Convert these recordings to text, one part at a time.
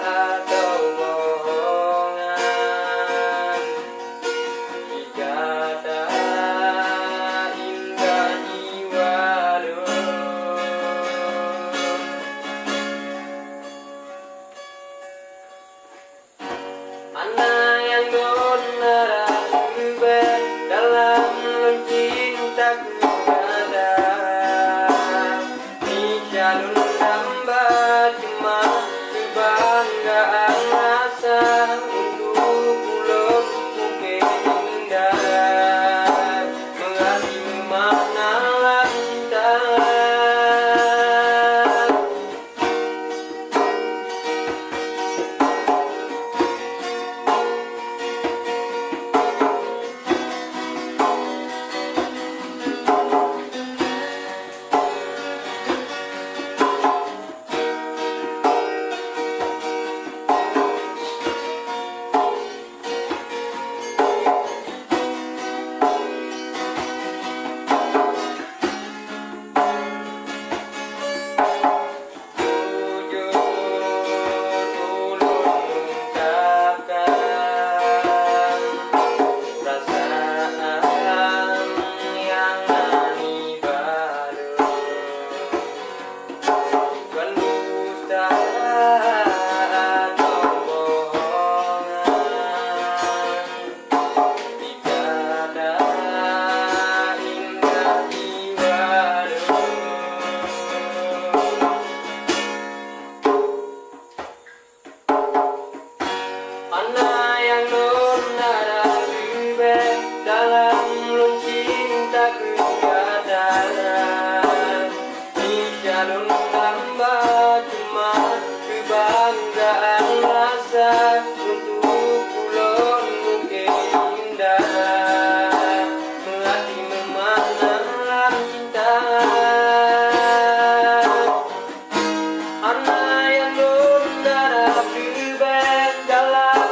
atau bohongan, jika tak indah jiwa mana yang benar lebih dalam cintaku ada di jalur tambah cuma kebanggaan rasa untuk pulang mungkin indah menghatimu manalah cinta. Mana yang benar lebih dalam cintaku ada di jalur tambah cuma kebanggaan rasa untuk pulang mungkin indah melati memandang cinta. Mana yang benar lebih dalam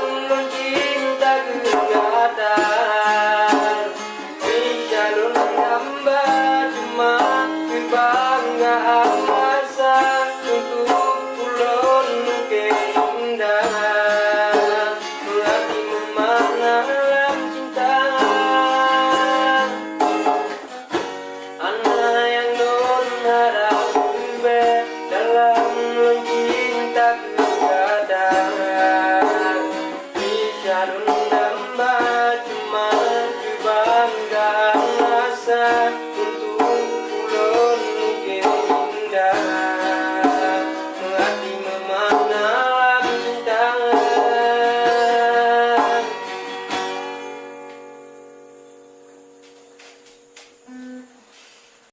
kebanggaan rasa untuk pulang mungkin indah melati memandang cinta. Anak yang berharap lebih dalam cintaku ada di jalur